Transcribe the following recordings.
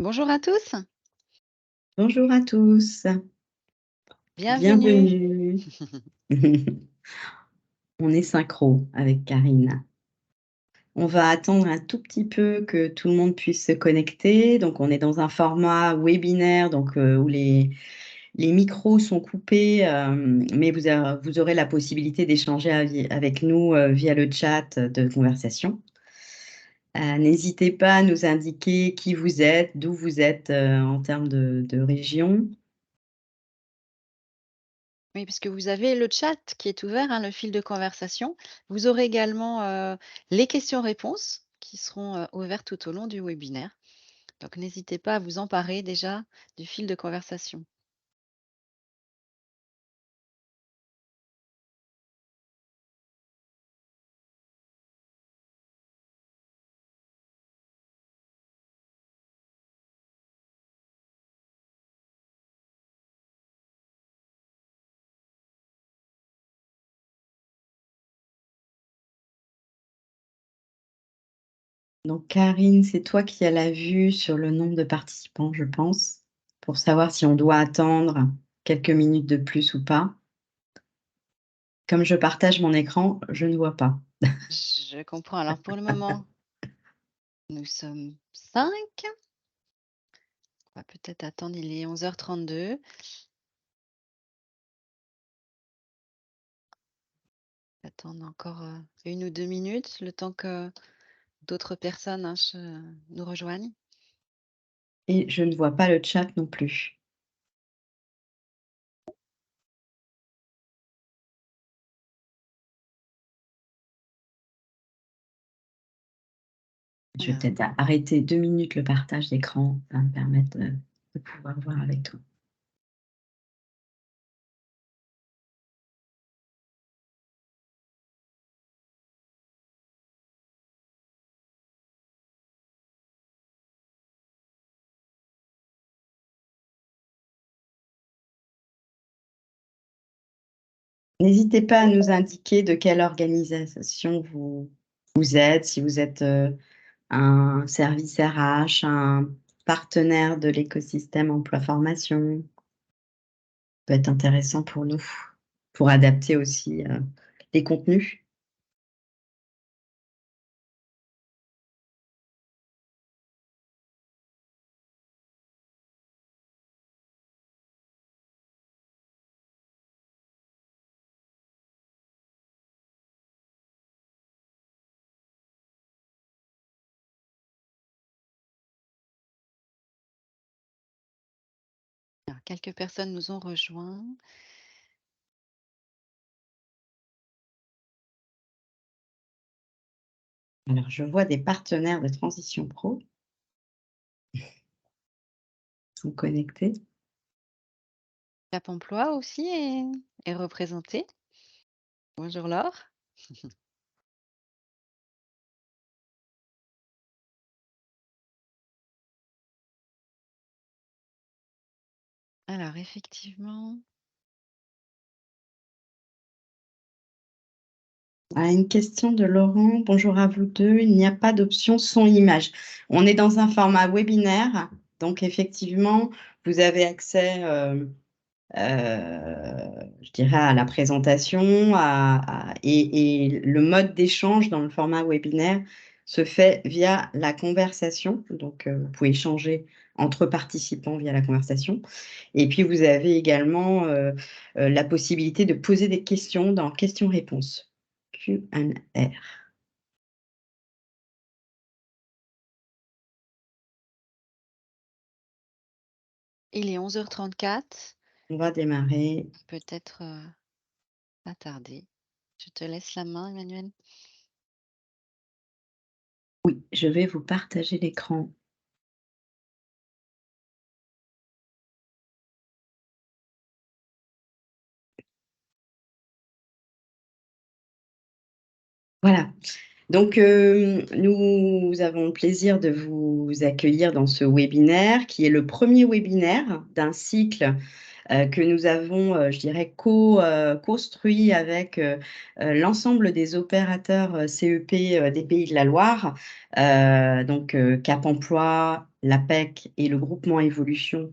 Bonjour à tous, Bonjour à tous, bienvenue. bienvenue. On est synchro avec Karine. On va attendre un tout petit peu que tout le monde puisse se connecter. Donc, on est dans un format webinaire donc, où les micros sont coupés, mais vous aurez la possibilité d'échanger avec nous via le chat de conversation. N'hésitez pas à nous indiquer qui vous êtes, d'où vous êtes en termes de région. Oui, puisque vous avez le chat qui est ouvert, hein, le fil de conversation. Vous aurez également, les questions-réponses qui seront, ouvertes tout au long du webinaire. Donc n'hésitez pas à vous emparer déjà du fil de conversation. Donc Karine, c'est toi qui as la vue sur le nombre de participants, je pense, pour savoir si on doit attendre quelques minutes de plus ou pas. Comme je partage mon écran, je ne vois pas. Je comprends. Alors pour le moment, nous sommes 5. On va peut-être attendre, il est 11h32. Attendre encore, 1 ou 2 minutes, le temps que d'autres personnes, hein, nous rejoignent. Et je ne vois pas le chat non plus. Je vais Alors peut-être arrêter 2 minutes le partage d'écran. Ça va me permettre de pouvoir voir avec toi. N'hésitez pas à nous indiquer de quelle organisation vous êtes, si vous êtes un service RH, un partenaire de l'écosystème emploi-formation. Peut être intéressant pour nous, pour adapter aussi les contenus. quelques personnes nous ont rejoints. Alors, je vois des partenaires de Transition Pro sont connectés. Cap Emploi aussi est représenté. Bonjour Laure. Alors effectivement, Ah, une question de Laurent. Bonjour à vous deux. Il n'y a pas d'option son-image. On est dans un format webinaire, donc effectivement, vous avez accès, je dirais, à la présentation et le mode d'échange dans le format webinaire se fait via la conversation. Donc, vous pouvez échanger entre participants via la conversation. Et puis, vous avez également la possibilité de poser des questions dans questions-réponses, Q&R. il est 11h34. On va démarrer. Peut-être pas tarder. Je te laisse la main, Emmanuel. Oui, je vais vous partager l'écran. Voilà. Donc, nous avons le plaisir de vous accueillir dans ce webinaire qui est le premier webinaire d'un cycle que nous avons, je dirais, construit avec l'ensemble des opérateurs CEP des Pays de la Loire, donc Cap Emploi, l'APEC et le groupement Évolution.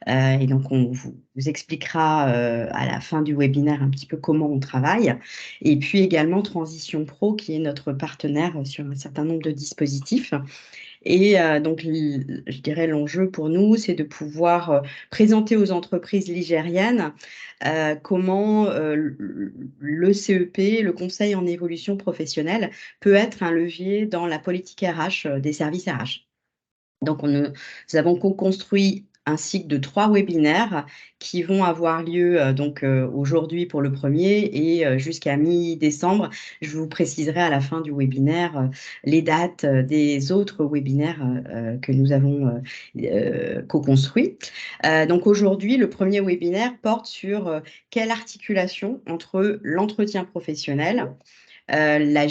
Et donc, on vous expliquera à la fin du webinaire un petit peu comment on travaille. Et puis également Transition Pro, qui est notre partenaire sur un certain nombre de dispositifs. Et donc, je dirais l'enjeu pour nous, c'est de pouvoir présenter aux entreprises ligériennes comment le CEP, le conseil en évolution professionnelle, peut être un levier dans la politique RH des services RH. Donc, nous avons co-construit un cycle de 3 webinaires qui vont avoir lieu aujourd'hui pour le premier et jusqu'à mi-décembre. Je vous préciserai à la fin du webinaire les dates des autres webinaires que nous avons co-construits. Donc aujourd'hui, le premier webinaire porte sur quelle articulation entre l'entretien professionnel, la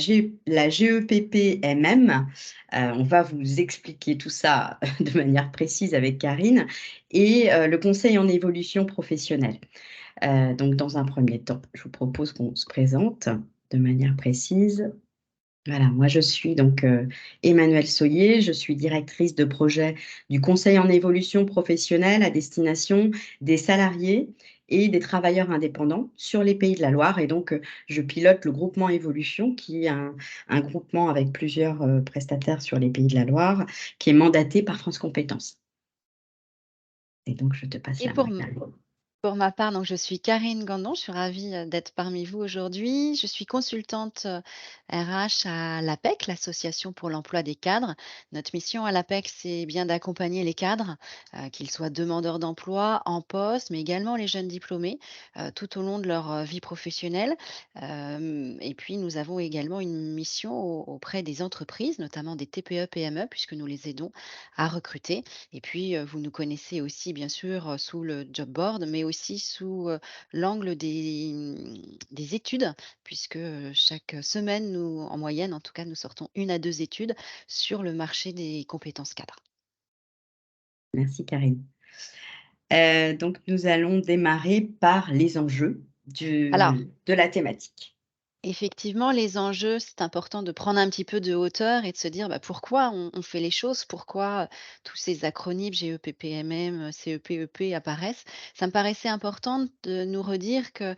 GEPP-MM, on va vous expliquer tout ça de manière précise avec Karine, et le conseil en évolution professionnelle. Donc, dans un premier temps, je vous propose qu'on se présente de manière précise. Voilà, moi je suis donc Emmanuelle Soyer, je suis directrice de projet du conseil en évolution professionnelle à destination des salariés et des travailleurs indépendants sur les Pays de la Loire. Et donc, je pilote le groupement Évolution, qui est un groupement avec plusieurs prestataires sur les Pays de la Loire, qui est mandaté par France Compétences. Et donc, je te passe Et la main, Karine. pour ma part, donc je suis Karine Gandon, je suis ravie, d'être parmi vous aujourd'hui. Je suis consultante, RH à l'APEC, l'Association pour l'emploi des cadres. Notre mission à l'APEC, c'est bien d'accompagner les cadres, qu'ils soient demandeurs d'emploi, en poste, mais également les jeunes diplômés, tout au long de leur, vie professionnelle. Et puis nous avons également une mission auprès des entreprises, notamment des TPE-PME, puisque nous les aidons à recruter. Et puis, vous nous connaissez aussi bien sûr, sous le job board, mais aussi sous, l'angle des études puisque, chaque semaine, nous en moyenne en tout cas, nous sortons 1 à 2 études sur le marché des compétences cadres. Merci, Karine. Donc, nous allons démarrer par les enjeux Alors de la thématique. effectivement, les enjeux, c'est important de prendre un petit peu de hauteur et de se dire, bah, pourquoi on fait les choses? Pourquoi, tous ces acronymes GEPPMM, CEP, apparaissent? Ça me paraissait important de nous redire que,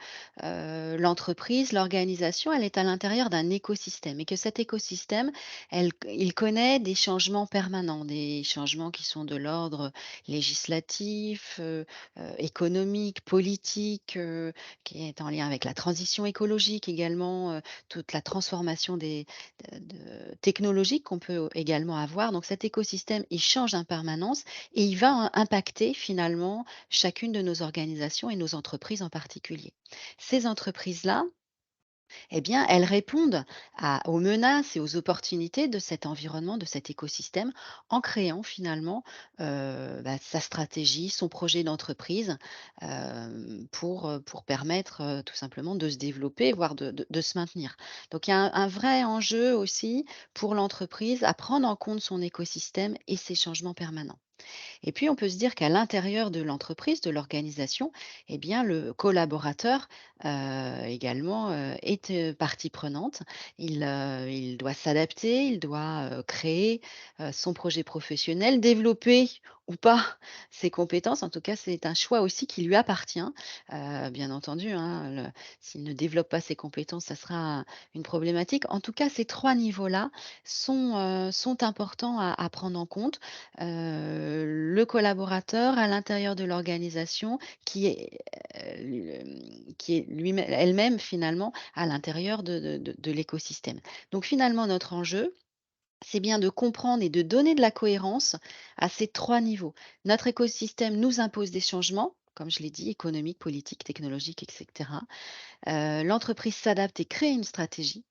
l'entreprise, l'organisation, elle est à l'intérieur d'un écosystème et que cet écosystème, il connaît des changements permanents, des changements qui sont de l'ordre législatif, économique, politique, qui est en lien avec la transition écologique également, toute la transformation des de technologiques qu'on peut également avoir. Donc cet écosystème, il change en permanence et il va impacter finalement chacune de nos organisations et nos entreprises en particulier. Ces entreprises-là, eh bien, elles répondent aux menaces et aux opportunités de cet environnement, de cet écosystème, en créant finalement sa stratégie, son projet d'entreprise pour permettre tout simplement de se développer, voire de se maintenir. Donc, il y a un vrai enjeu aussi pour l'entreprise à prendre en compte son écosystème et ses changements permanents. Et puis, on peut se dire qu'à l'intérieur de l'entreprise, de l'organisation, eh bien, le collaborateur également est partie prenante. Il doit s'adapter, il doit créer son projet professionnel, développer ou pas ses compétences. En tout cas, c'est un choix aussi qui lui appartient. Bien entendu, hein, s'il ne développe pas ses compétences, ça sera une problématique. En tout cas, ces 3 niveaux-là sont importants à prendre en compte. Le collaborateur à l'intérieur de l'organisation qui est lui-même elle-même finalement à l'intérieur de l'écosystème. Donc finalement notre enjeu, c'est bien de comprendre et de donner de la cohérence à ces 3 niveaux. Notre écosystème nous impose des changements, comme je l'ai dit, économiques, politiques, technologiques et cetera. L'entreprise s'adapte et crée une stratégie.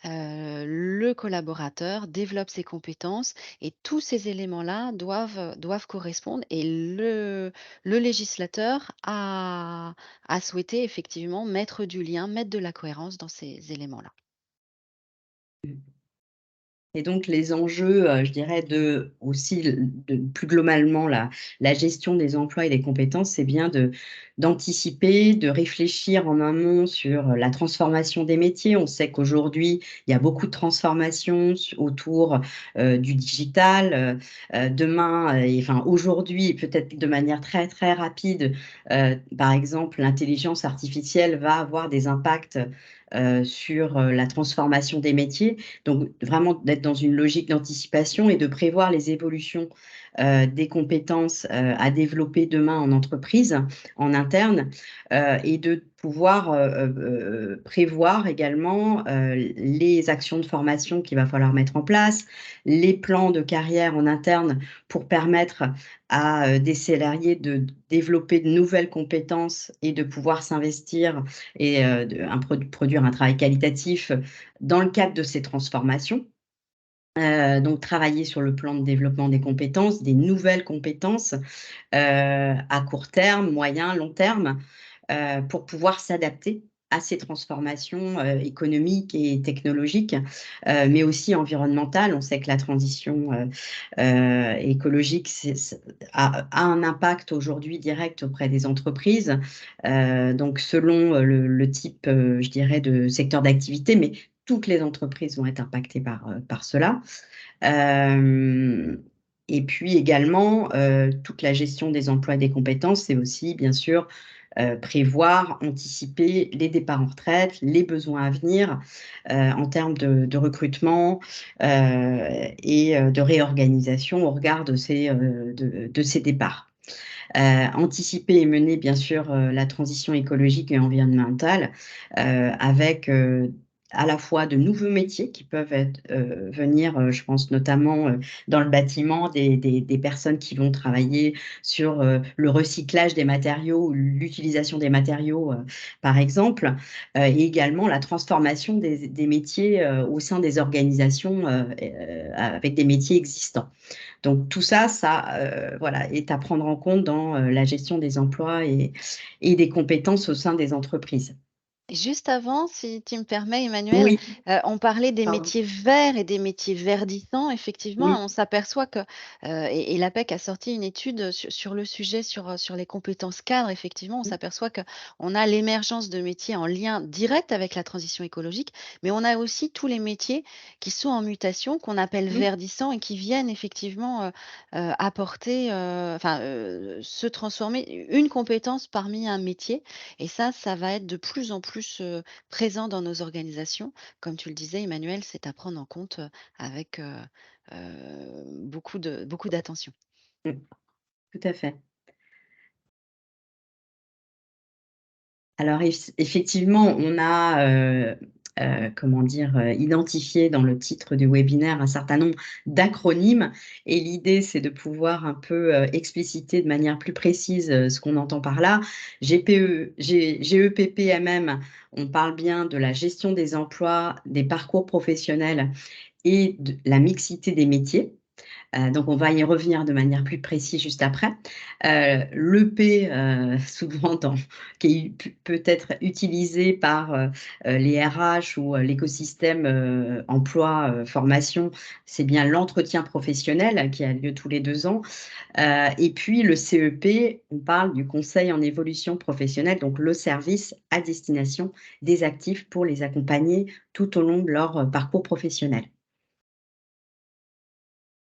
Le collaborateur développe ses compétences et tous ces éléments-là doivent correspondre et le législateur a souhaité effectivement mettre du lien, mettre de la cohérence dans ces éléments-là. Et donc les enjeux, je dirais aussi de plus globalement la gestion des emplois et des compétences, c'est bien d'anticiper, de réfléchir en amont sur la transformation des métiers. On sait qu'aujourd'hui, il y a beaucoup de transformations autour du digital. Demain, et enfin aujourd'hui, et peut-être de manière très très rapide, par exemple, l'intelligence artificielle va avoir des impacts sur la transformation des métiers. Donc, vraiment d'être dans une logique d'anticipation et de prévoir les évolutions des compétences à développer demain en entreprise, en interne, et de pouvoir prévoir également les actions de formation qu'il va falloir mettre en place, les plans de carrière en interne pour permettre à des salariés de développer de nouvelles compétences et de pouvoir s'investir et produire un travail qualitatif dans le cadre de ces transformations. Donc travailler sur le plan de développement des compétences, des nouvelles compétences, à court terme, moyen, long terme, pour pouvoir s'adapter à ces transformations, économiques et technologiques, mais aussi environnementales. On sait que la transition, écologique, a un impact aujourd'hui direct auprès des entreprises, donc selon, le type, je dirais de secteur d'activité, mais toutes les entreprises vont être impactées par cela. Hem Et puis également, toute la gestion des emplois et des compétences, c'est aussi bien sûr, prévoir, anticiper les départs en retraite, les besoins à venir, en termes de recrutement, de réorganisation au regard de ces départs. Anticiper et mener bien sûr, la transition écologique et environnementale, avec, à la fois de nouveaux métiers qui peuvent venir, je pense notamment, dans le bâtiment, des personnes qui vont travailler sur, le recyclage des matériaux ou l'utilisation des matériaux, par exemple, et également la transformation des métiers, au sein des organisations, avec des métiers existants. Donc tout ça, voilà, est à prendre en compte dans, la gestion des emplois et des compétences au sein des entreprises. Juste avant, si tu me permets Emmanuel, Oui, on parlait des pardon. métiers verts et des métiers verdissants. Effectivement, Oui. on s'aperçoit que, et l'APEC a sorti une étude sur le sujet, sur les compétences cadres. Effectivement, on Mmh, s'aperçoit qu'on a l'émergence de métiers en lien direct avec la transition écologique, mais on a aussi tous les métiers qui sont en mutation, qu'on appelle mmh, verdissants et qui viennent effectivement, apporter, enfin, se transformer une compétence parmi un métier. Et ça va être de plus en plus, présent dans nos organisations. Comme tu le disais Emmanuel, c'est à prendre en compte, avec, beaucoup d'attention. mmh, tout à fait. Alors effectivement, on a, comment dire? Identifié dans le titre du webinaire un certain nombre d'acronymes et l'idée, c'est de pouvoir un peu, expliciter de manière plus précise, ce qu'on entend par là. GEPPMM, on parle bien de la gestion des emplois, des parcours professionnels et de la mixité des métiers. Donc on va y revenir de manière plus précise juste après. L'EP, souvent qui est peut-être utilisé par, les RH ou, l'écosystème, emploi, formation, c'est bien l'entretien professionnel qui a lieu tous les 2 ans. Et puis le CEP, on parle du conseil en évolution professionnelle, donc le service à destination des actifs pour les accompagner tout au long de leur, parcours professionnel.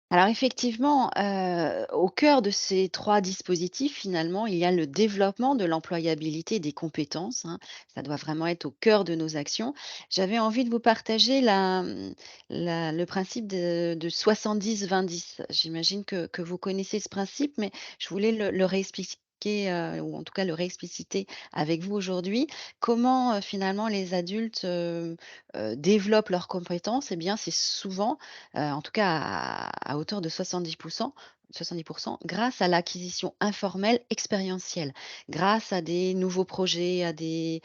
Alors effectivement, au cœur de ces 3 dispositifs, finalement, il y a le développement de l'employabilité des compétences, hein. Ça doit vraiment être au cœur de nos actions. J'avais envie de vous partager le principe de 70-20-10. J'imagine que vous connaissez ce principe, mais je voulais le réexpliquer, ou en tout cas le réexpliciter avec vous aujourd'hui. Comment, finalement les adultes, développent leurs compétences? Eh bien, c'est souvent, en tout cas à hauteur de 70 grâce à l'acquisition informelle expérientielle, grâce à des nouveaux projets, à des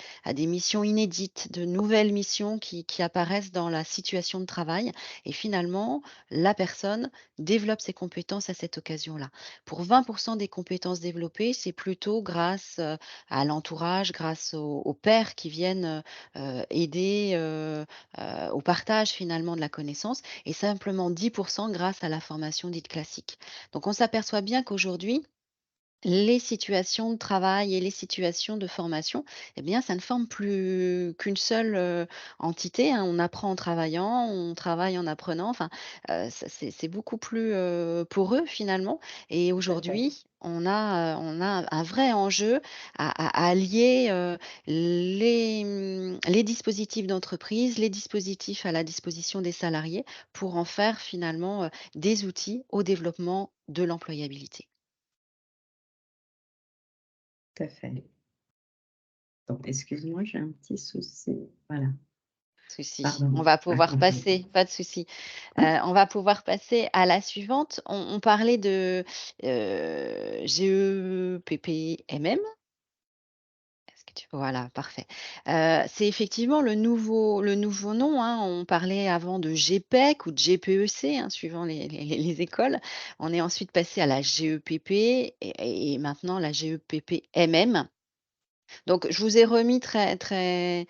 missions inédites, de nouvelles missions qui apparaissent dans la situation de travail et finalement, la personne développe ses compétences à cette occasion-là. Pour 20 des compétences développées, c'est plutôt grâce, à l'entourage, grâce aux pairs qui viennent, aider, au partage finalement de la connaissance et simplement 10 grâce à la formation dite classique. Donc on s'aperçoit bien qu'aujourd'hui, les situations de travail et les situations de formation, eh bien, ça ne forme plus qu'une seule, entité, hein. On apprend en travaillant, on travaille en apprenant, enfin, ça c'est beaucoup plus, poreux finalement et Tout à fait. aujourd'hui, on a un vrai enjeu à allier, les dispositifs d'entreprise, les dispositifs à la disposition des salariés pour en faire finalement, des outils au développement de l'employabilité. Tout à fait. Donc excuse-moi, j'ai un petit souci. Voilà, Souci. pardon. On va Ah, pouvoir on peut passer, pas de souci. ouais, On va pouvoir passer à la suivante. On parlait de, GEPPMM. Est-ce que tu voilà, parfait. C'est effectivement le nouveau nom, hein. On parlait avant de GPEC ou de GPEC, hein, suivant les écoles. On est ensuite passé à la GEPP et maintenant la GEPPMM. Donc, je vous ai remis très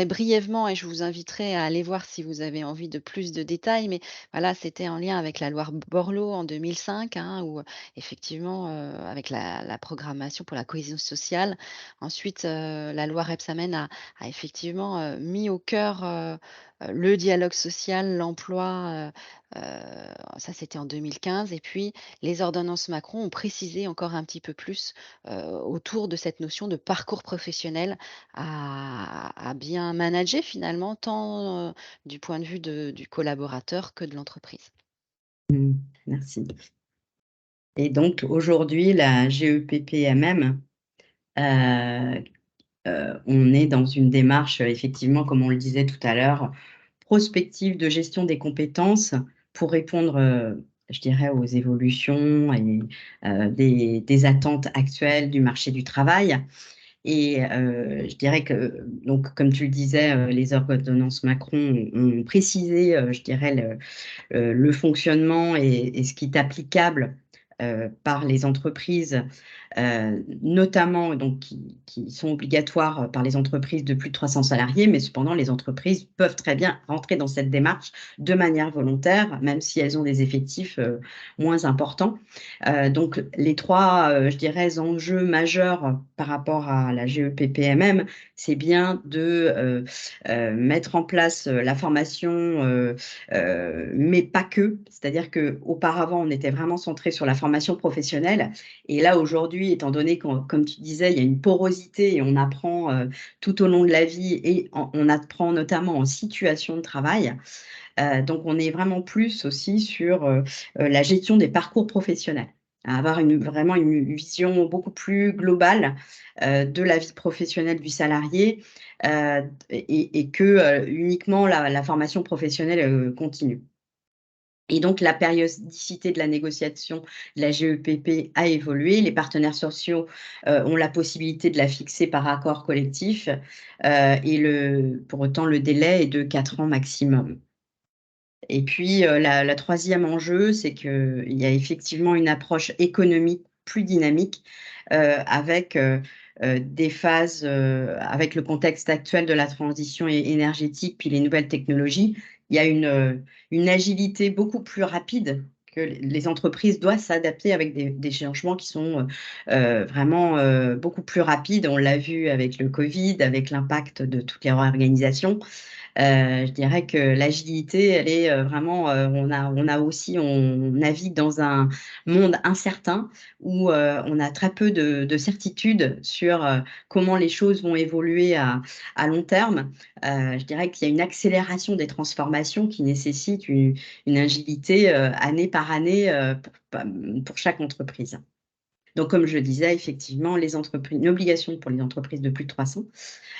brièvement et je vous inviterai à aller voir si vous avez envie de plus de détails. Mais voilà, c'était en lien avec la loi Borloo en 2005, hein, où effectivement, avec la programmation pour la cohésion sociale. Ensuite, la loi Rebsamen a effectivement, mis au cœur, le dialogue social, l'emploi, ça c'était en 2015 et puis les ordonnances Macron ont précisé encore un petit peu plus autour de cette notion de parcours professionnel à bien manager finalement, tant, du point de vue du collaborateur que de l'entreprise. mmh, merci. Et donc aujourd'hui, la GEPPMM, heu on est dans une démarche, effectivement, comme on le disait tout à l'heure, prospective de gestion des compétences pour répondre, je dirais aux évolutions et des attentes actuelles du marché du travail. Et je dirais que donc comme tu le disais, les ordonnances Macron ont précisé, je dirais le fonctionnement et ce qui est applicable, par les entreprises, notamment donc qui sont obligatoires, par les entreprises de plus de 300 salariés, mais cependant les entreprises peuvent très bien rentrer dans cette démarche de manière volontaire, même si elles ont des effectifs, moins importants. Donc les 3 je dirais enjeux majeurs par rapport à la GEPPMM, c'est bien de, mettre en place, la formation, mais pas que. C'est-à-dire qu'auparavant, on était vraiment centré sur la formation professionnelle et là, aujourd'hui, étant donné qu'on comme tu disais, il y a une porosité et on apprend, tout au long de la vie et on apprend notamment en situation de travail. Donc on est vraiment plus aussi sur, la gestion des parcours professionnels. À avoir vraiment une vision beaucoup plus globale, de la vie professionnelle du salarié, et que, uniquement la formation professionnelle, continue. Et donc la périodicité de la négociation de la GEPP a évolué. Les partenaires sociaux, ont la possibilité de la fixer par accord collectif, et pour autant le délai est de 4 ans maximum. Et puis, la 3e enjeu, c'est qu'il y a effectivement une approche économique plus dynamique, avec, des phases, avec le contexte actuel de la transition énergétique, puis les nouvelles technologies. Il y a une agilité beaucoup plus rapide que les entreprises doivent s'adapter avec des changements qui sont, vraiment, beaucoup plus rapides. On l'a vu avec le covid, avec l'impact de toutes les réorganisations. Je dirais que l'agilité, elle est, vraiment, on navigue dans un monde incertain où, on a très peu de certitudes sur, comment les choses vont évoluer à long terme. Je dirais qu'il y a une accélération des transformations qui nécessite une agilité, année par année, pour chaque entreprise. Donc comme je le disais, effectivement, les entreprises une obligation pour les entreprises de plus de 300.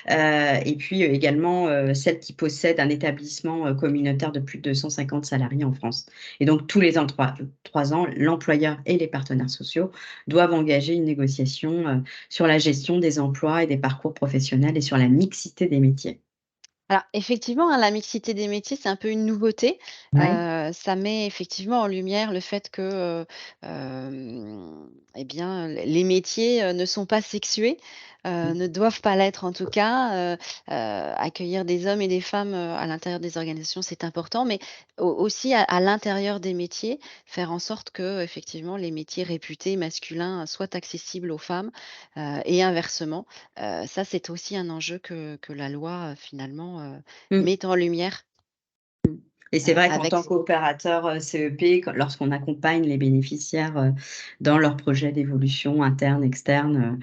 Et puis, également, celles qui possèdent un établissement, communautaire de plus de 150 salariés en France. Et donc tous les ans, 3 ans, l'employeur et les partenaires sociaux doivent engager une négociation, sur la gestion des emplois et des parcours professionnels et sur la mixité des métiers. Alors effectivement, hein, la mixité des métiers, c'est un peu une nouveauté. Ouais. Ça met effectivement en lumière le fait que, eh bien, les métiers, ne sont pas sexués. Mmh. ne doivent pas l'être en tout cas. Accueillir des hommes et des femmes, à l'intérieur des organisations, c'est important, mais aussi à l'intérieur des métiers, faire en sorte que effectivement les métiers réputés masculins soient accessibles aux femmes, et inversement. Ça, c'est aussi un enjeu que la loi, finalement, Mmh. met en lumière, Et c'est vrai qu'en avec tant qu'opérateur, CEP, lorsqu'on accompagne les bénéficiaires, dans leurs projets d'évolution interne, externe,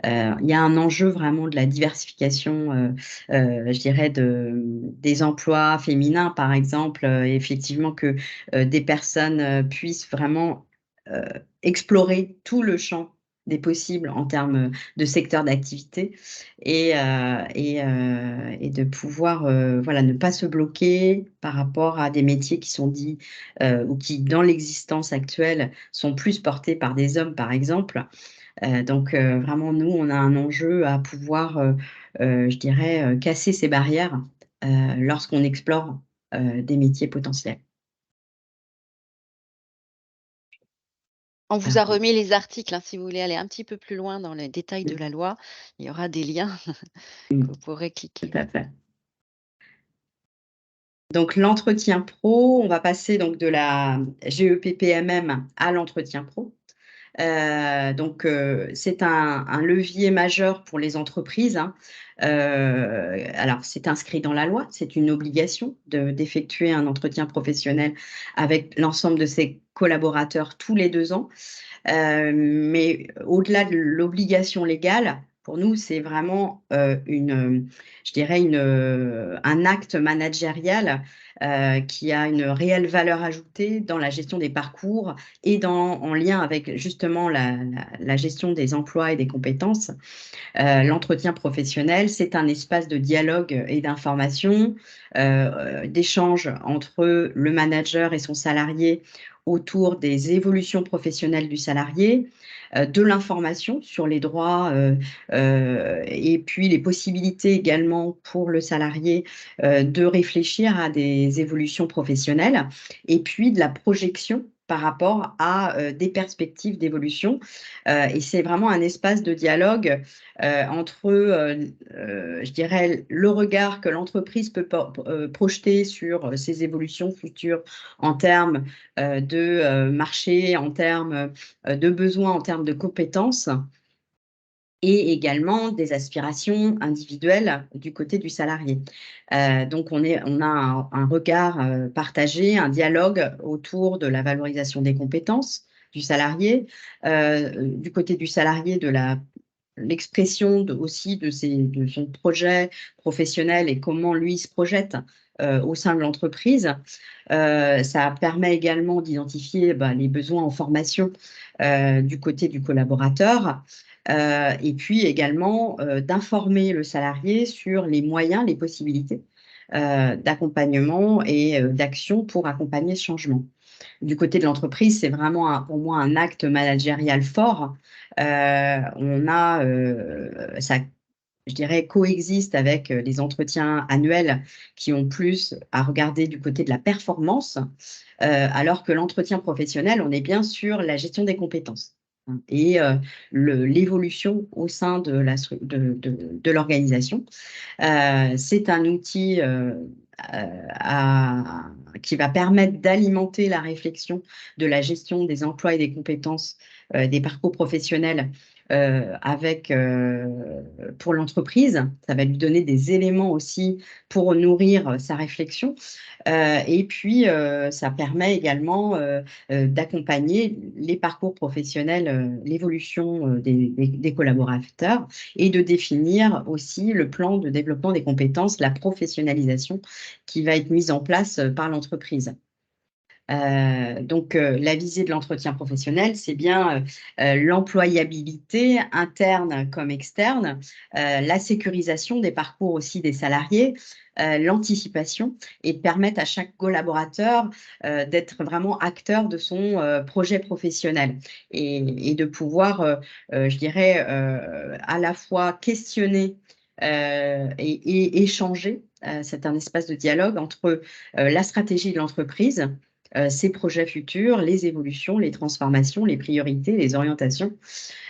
il y a un enjeu vraiment de la diversification, je dirais des emplois féminins, par exemple, effectivement que, des personnes, puissent vraiment, heu, explorer tout le champ des possibles en termes, de secteur d'activité et de pouvoir, voilà, ne pas se bloquer par rapport à des métiers qui sont dits, ou qui, dans l'existence actuelle, sont plus portés par des hommes, par exemple. Donc vraiment, nous, on a un enjeu à pouvoir, je dirais, casser ces barrières, lorsqu'on explore, des métiers potentiels. on vous a Voilà. remis les articles, hein, si vous voulez aller un petit peu plus loin dans les détails de Mmh, la loi, il y aura des liens mmh, que vous pourrez tout cliquer. à fait. Donc l'entretien pro, on va passer donc de la GEPPMM à l'entretien pro. C'est un levier majeur pour les entreprises, hein. Alors c'est inscrit dans la loi, c'est une obligation d'effectuer un entretien professionnel avec l'ensemble de ses collaborateurs tous les 2 ans. Mais au-delà de l'obligation légale, pour nous, c'est vraiment, je dirais un acte managérial, qui a une réelle valeur ajoutée dans la gestion des parcours et en lien avec justement la gestion des emplois et des compétences. L'entretien professionnel, c'est un espace de dialogue et d'information, d'échange entre le manager et son salarié autour des évolutions professionnelles du salarié, de l'information sur les droits, et puis les possibilités également pour le salarié, de réfléchir à des évolutions professionnelles et puis de la projection par rapport à, des perspectives d'évolution, et c'est vraiment un espace de dialogue entre, je dirais, le regard que l'entreprise peut projeter sur ses évolutions futures en termes de marché, en termes de besoins, en termes de compétences et également des aspirations individuelles du côté du salarié. Donc on a un regard partagé, un dialogue autour de la valorisation des compétences du salarié, du côté du salarié de l'expression aussi de son projet professionnel et comment lui se projette au sein de l'entreprise. Ça permet également d'identifier les besoins en formation du côté du collaborateur et puis également d'informer le salarié sur les moyens, les possibilités d'accompagnement et d'action pour accompagner ce changement. Du côté de l'entreprise, c'est vraiment pour moi un acte managérial fort. On a, ça, je dirais, coexiste avec les entretiens annuels qui ont plus à regarder du côté de la performance, alors que l'entretien professionnel, on est bien sur la gestion des compétences, hein, et l'évolution au sein de l'organisation. C'est un outil qui va permettre d'alimenter la réflexion de la gestion des emplois et des compétences des parcours professionnels pour l'entreprise. Ça va lui donner des éléments aussi pour nourrir sa réflexion. Et puis, ça permet également d'accompagner les parcours professionnels, l'évolution des collaborateurs et de définir aussi le plan de développement des compétences, la professionnalisation qui va être mise en place par l'entreprise. La visée de l'entretien professionnel, c'est bien l'employabilité interne comme externe, la sécurisation des parcours aussi des salariés, l'anticipation et de permettre à chaque collaborateur d'être vraiment acteur de son projet professionnel et de pouvoir, je dirais, à la fois questionner et échanger. C'est un espace de dialogue entre la stratégie de l'entreprise, ses projets futurs, les évolutions, les transformations, les priorités, les orientations.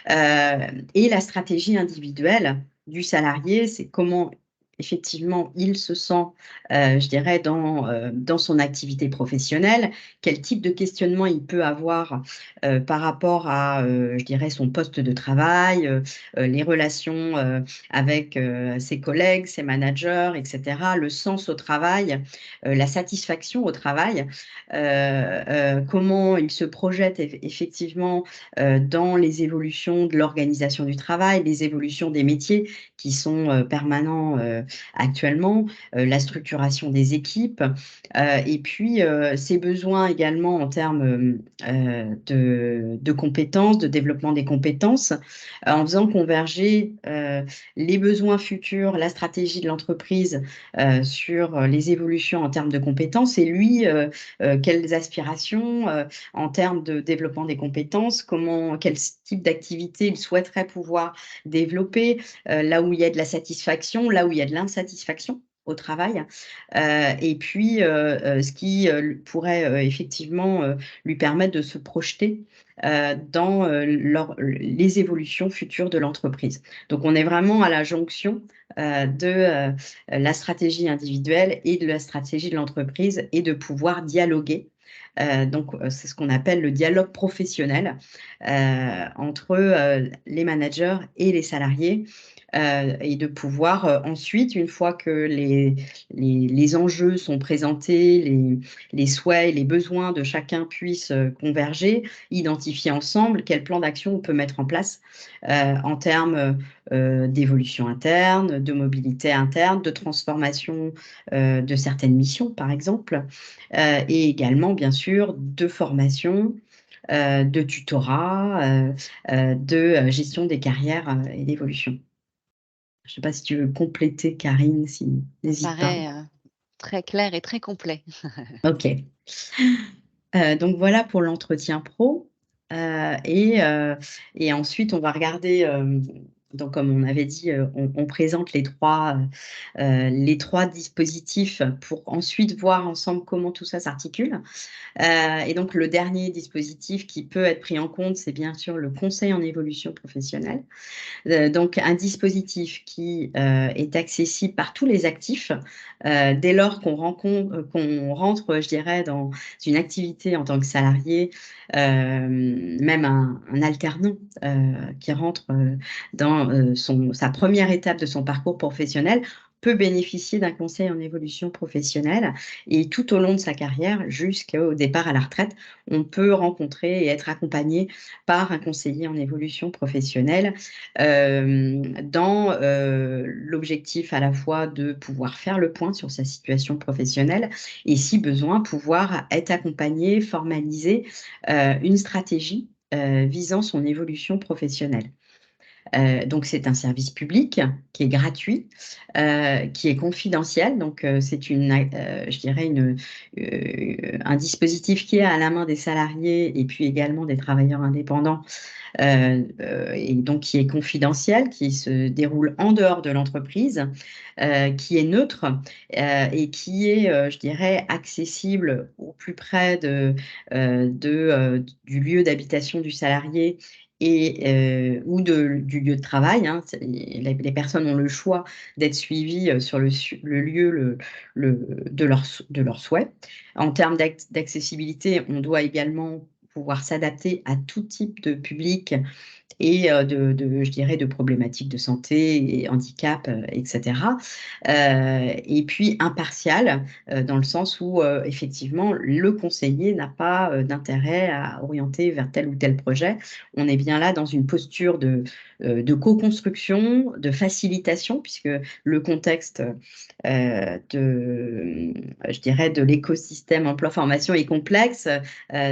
Et la stratégie individuelle du salarié, c'est comment effectivement il se sent, je dirais, dans son activité professionnelle, quel type de questionnement il peut avoir par rapport à, je dirais, son poste de travail, les relations avec ses collègues, ses managers, etc., le sens au travail, la satisfaction au travail, comment il se projette effectivement dans les évolutions de l'organisation du travail, les évolutions des métiers qui sont permanents actuellement, la structuration des équipes, et puis ses besoins également en termes de compétences, de développement des compétences, en faisant converger les besoins futurs, la stratégie de l'entreprise sur les évolutions en termes de compétences, et lui, quelles aspirations en termes de développement des compétences, quel type d'activité il souhaiterait pouvoir développer, là où il y a de la satisfaction, là où il y a de l'insatisfaction au travail, et puis ce qui pourrait effectivement lui permettre de se projeter dans les évolutions futures de l'entreprise. Donc on est vraiment à la jonction de la stratégie individuelle et de la stratégie de l'entreprise, et de pouvoir dialoguer. Donc, c'est ce qu'on appelle le dialogue professionnel entre les managers et les salariés, et de pouvoir ensuite, une fois que les enjeux sont présentés, les souhaits et les besoins de chacun puissent converger, identifier ensemble quel plan d'action on peut mettre en place en termes d'évolution interne, de mobilité interne, de transformation de certaines missions, par exemple, et également, bien sûr, de formation, de tutorat, de gestion des carrières et d'évolution. Je ne sais pas si tu veux compléter, Karine, si Ça me n'hésite pas. paraît, très clair et très complet. OK. Donc voilà pour l'entretien pro, heu et heu et ensuite on va regarder, donc comme on avait dit, on présente les 3 dispositifs pour ensuite voir ensemble comment tout ça s'articule. Et donc le dernier dispositif qui peut être pris en compte, c'est bien sûr le conseil en évolution professionnelle. Donc un dispositif qui est accessible par tous les actifs dès lors qu'on rentre, je dirais, dans une activité en tant que salarié, même un alternant qui rentre dans sa première étape de son parcours professionnel peut bénéficier d'un conseil en évolution professionnelle, et tout au long de sa carrière jusqu'au départ à la retraite, on peut rencontrer et être accompagné par un conseiller en évolution professionnelle dans l'objectif à la fois de pouvoir faire le point sur sa situation professionnelle, et si besoin, pouvoir être accompagné, formaliser une stratégie visant son évolution professionnelle. Donc c'est un service public qui est gratuit, qui est confidentiel. Donc c'est je dirais un dispositif qui est à la main des salariés et puis également des travailleurs indépendants, et donc qui est confidentiel, qui se déroule en dehors de l'entreprise, qui est neutre, et qui est, je dirais, accessible au plus près du lieu d'habitation du salarié, et ou du lieu de travail, hein. Les personnes ont le choix d'être suivies sur le lieu de leur souhait. En termes d'accessibilité, on doit également pouvoir s'adapter à tout type de public et je dirais, de problématiques de santé et handicap, et cetera. Et puis impartial, dans le sens où, effectivement, le conseiller n'a pas d'intérêt à orienter vers tel ou tel projet. On est bien là dans une posture de co-construction, de facilitation, puisque le contexte, je dirais, de l'écosystème emploi-formation est complexe.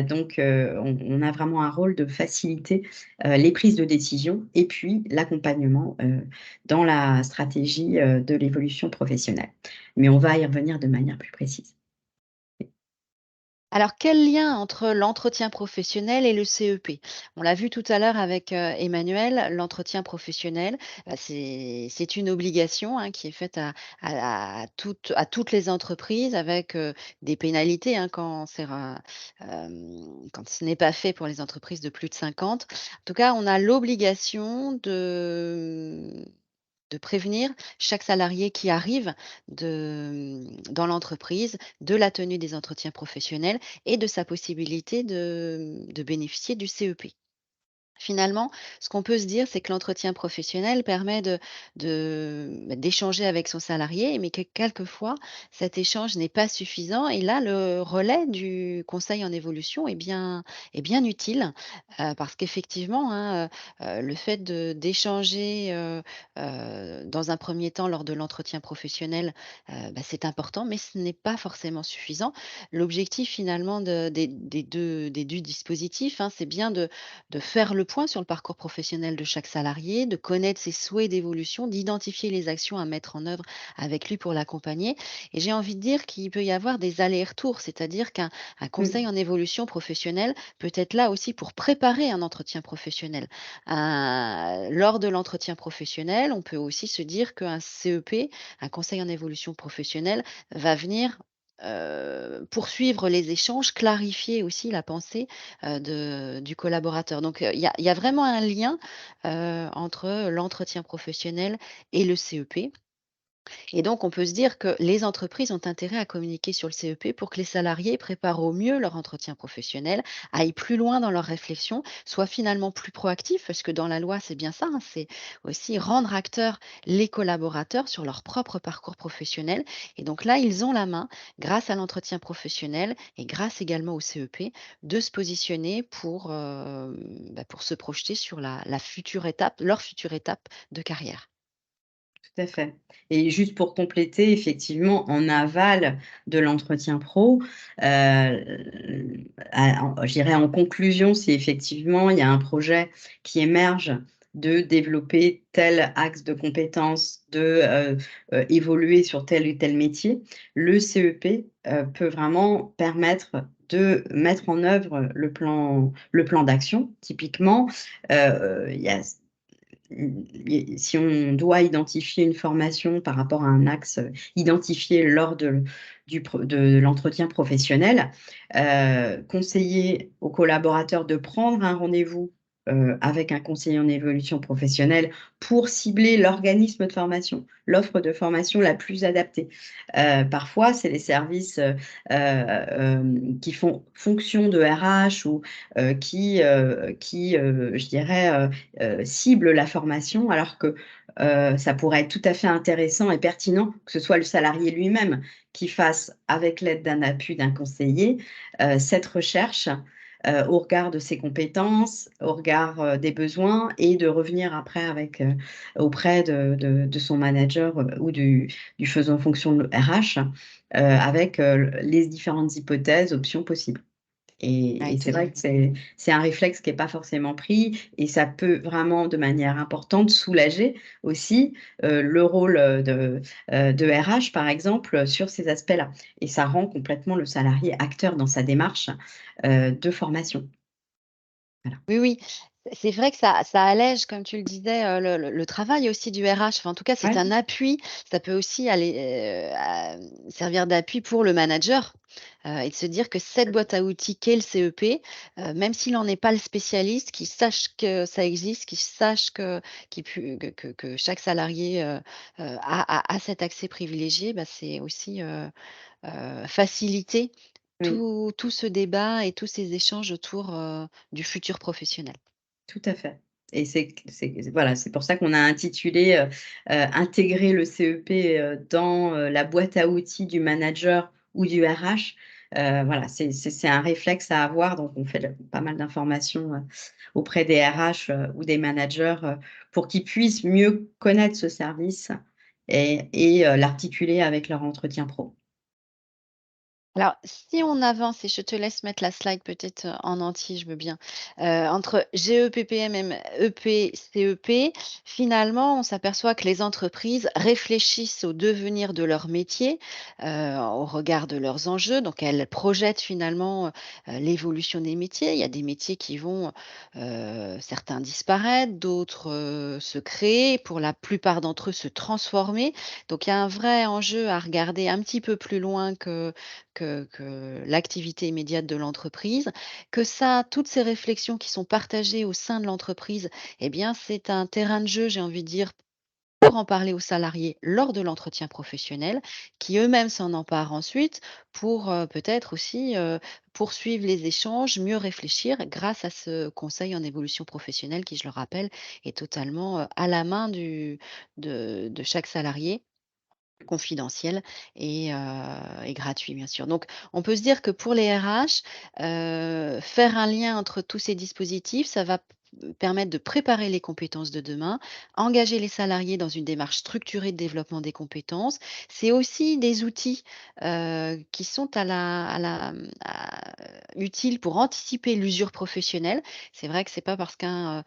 Donc on a vraiment un rôle de faciliter les prises de décision, et puis l'accompagnement dans la stratégie de l'évolution professionnelle. Mais on va y revenir de manière plus précise. Alors, quel lien entre l'entretien professionnel et le CEP? On l'a vu tout à l'heure avec, Emmanuel, l'entretien professionnel, c'est une obligation, hein, qui est faite à toutes les entreprises avec, des pénalités, hein, quand ce n'est pas fait pour les entreprises de plus de 50. En tout cas, on a l'obligation de prévenir chaque salarié qui arrive dans l'entreprise de la tenue des entretiens professionnels et de sa possibilité de bénéficier du CEP. Finalement, ce qu'on peut se dire, c'est que l'entretien professionnel permet d'échanger avec son salarié, mais que quelquefois, cet échange n'est pas suffisant et là, le relais du conseil en évolution est bien utile, parce qu'effectivement, hein, le fait d'échanger, dans un premier temps lors de l'entretien professionnel, c'est important, mais ce n'est pas forcément suffisant. L'objectif finalement des 2 dispositifs, hein, c'est bien de faire le point sur le parcours professionnel de chaque salarié, de connaître ses souhaits d'évolution, d'identifier les actions à mettre en œuvre avec lui pour l'accompagner. Et j'ai envie de dire qu'il peut y avoir des allers-retours, c'est-à-dire qu'un conseil Mmh. en évolution professionnelle peut être là aussi pour préparer un entretien professionnel. Lors de l'entretien professionnel, on peut aussi se dire qu'un CEP, un conseil en évolution professionnelle, va venir poursuivre les échanges, clarifier aussi la pensée du collaborateur. Donc, il y a vraiment un lien, entre l'entretien professionnel et le CEP. Et donc, on peut se dire que les entreprises ont intérêt à communiquer sur le CEP pour que les salariés préparent au mieux leur entretien professionnel, aillent plus loin dans leur réflexion, soient finalement plus proactifs, parce que dans la loi, c'est bien ça, hein, c'est aussi rendre acteurs les collaborateurs sur leur propre parcours professionnel. Et donc là, ils ont la main, grâce à l'entretien professionnel et grâce également au CEP, de se positionner pour se projeter sur la future étape, leur future étape de carrière. Tout à fait et juste pour compléter, effectivement, en aval de l'entretien pro, je dirais en conclusion, si effectivement il y a un projet qui émerge de développer tel axe de compétences, évoluer sur tel ou tel métier, le CEP, peut vraiment permettre de mettre en œuvre le plan d'action. Typiquement, il y a et si on doit identifier une formation par rapport à un axe, identifié lors de l'entretien professionnel, conseiller aux collaborateurs de prendre un rendez-vous, avec un conseiller en évolution professionnelle pour cibler l'organisme de formation, l'offre de formation la plus adaptée. Parfois, c'est les services, qui font fonction de RH ou, je dirais, cible la formation alors que, ça pourrait être tout à fait intéressant et pertinent que ce soit le salarié lui-même qui fasse, avec l'aide d'un appui d'un conseiller, cette recherche, au regard de ses compétences, au regard, des besoins et de revenir après auprès de son manager, ou du faisant fonction de RH, avec, les différentes hypothèses, options possibles. Ouais, Et tout c'est à vrai fait. que c'est un réflexe qui est pas forcément pris et ça peut vraiment de manière importante soulager aussi, le rôle, de RH par exemple, sur ces aspects-là et ça rend complètement le salarié acteur dans sa démarche, de formation. Voilà. Oui, oui, c'est vrai que ça allège, comme tu le disais, le travail aussi du RH. Enfin, en tout cas, c'est Ouais, un appui. Ça peut aussi aller, servir d'appui pour le manager, et de se dire que cette boîte à outils qu'est le CEP, même s'il n'en est pas le spécialiste, qu'il sache que ça existe, qu'il sache qu'il pu que chaque salarié, a cet accès privilégié, c'est aussi, faciliter oui, tout ce débat et tous ces échanges autour, du futur professionnel. tout à fait et voilà, c'est pour ça qu'on a intitulé, «Intégrer le CEP, dans, la boîte à outils du manager ou du RH». Voilà, c'est un réflexe à avoir, donc on fait pas mal d'informations, auprès des RH, ou des managers, pour qu'ils puissent mieux connaître ce service et l'articuler avec leur entretien pro. Alors, si on avance et je te laisse mettre la slide peut-être, en entier, je veux bien. Entre GEPPM, EP, CEP, finalement, on s'aperçoit que les entreprises réfléchissent au devenir de leur métier, au regard de leurs enjeux. Donc elles projettent finalement, l'évolution des métiers. Il y a des métiers qui vont, certains disparaître, d'autres, se créer, pour la plupart d'entre eux se transformer. Donc il y a un vrai enjeu à regarder un petit peu plus loin que l'activité immédiate de l'entreprise, que ça toutes ces réflexions qui sont partagées au sein de l'entreprise, eh bien, c'est un terrain de jeu, j'ai envie de dire, pour en parler aux salariés lors de l'entretien professionnel, qui eux-mêmes s'en emparent ensuite pour, peut-être aussi, poursuivre les échanges, mieux réfléchir grâce à ce conseil en évolution professionnelle qui, je le rappelle, est totalement, à la main de chaque salarié, confidentiel et gratuit, bien sûr. Donc on peut se dire que pour les RH, faire un lien entre tous ces dispositifs, ça va permettre de préparer les compétences de demain, engager les salariés dans une démarche structurée de développement des compétences. C'est aussi des outils, qui sont utiles pour anticiper l'usure professionnelle. C'est vrai que c'est pas parce qu'un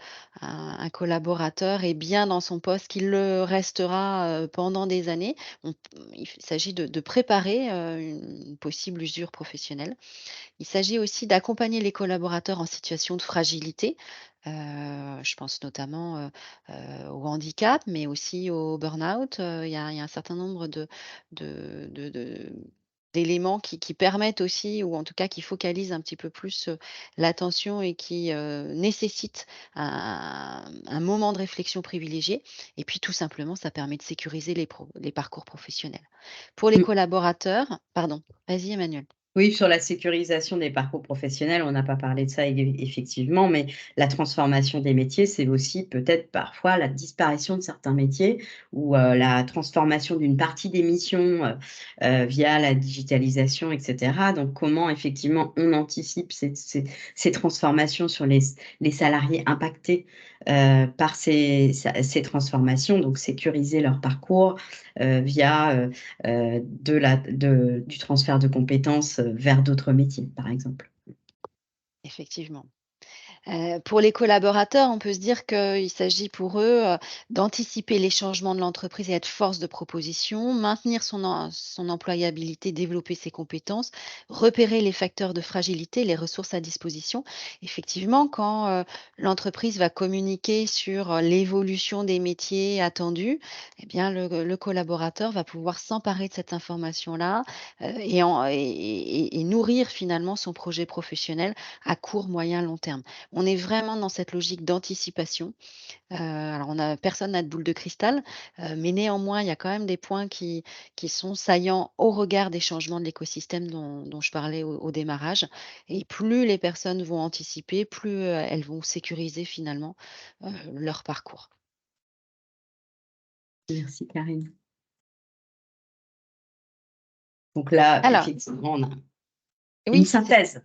collaborateur est bien dans son poste qu'il le restera, pendant des années. On il s'agit de préparer, une possible usure professionnelle. Il s'agit aussi d'accompagner les collaborateurs en situation de fragilité. Je pense notamment, au handicap, mais aussi au burn-out. Il y a un certain nombre de d'éléments qui permettent aussi ou en tout cas qui focalisent un petit peu plus, l'attention et qui, nécessitent un moment de réflexion privilégié et puis tout simplement, ça permet de sécuriser les parcours professionnels. Pour les collaborateurs pardon, vas-y Emmanuel. Oui, sur la sécurisation des parcours professionnels, on n'a pas parlé de ça effectivement, mais la transformation des métiers, c'est aussi peut-être parfois la disparition de certains métiers ou la transformation d'une partie des missions via la digitalisation, et cetera. Donc, comment effectivement on anticipe ces transformations sur les salariés impactés par ces transformations, donc sécuriser leur parcours via du transfert de compétences, vers d'autres métiers, par exemple. Effectivement. Pour les collaborateurs, on peut se dire qu'il s'agit pour eux, d'anticiper les changements de l'entreprise et être force de proposition, maintenir son employabilité, développer ses compétences, repérer les facteurs de fragilité, les ressources à disposition. Effectivement, quand, l'entreprise va communiquer sur, l'évolution des métiers attendus, eh bien le collaborateur va pouvoir s'emparer de cette information-là, et nourrir finalement son projet professionnel à court, moyen, long terme. On est vraiment dans cette logique d'anticipation. Alors personne n'a de boule de cristal, mais néanmoins, il y a quand même des points qui sont saillants au regard des changements de l'écosystème dont je parlais au démarrage et plus les personnes vont anticiper, plus, elles vont sécuriser finalement, leur parcours. Merci Karine. Donc là, Alors effectivement, on a une oui, c'est synthèse.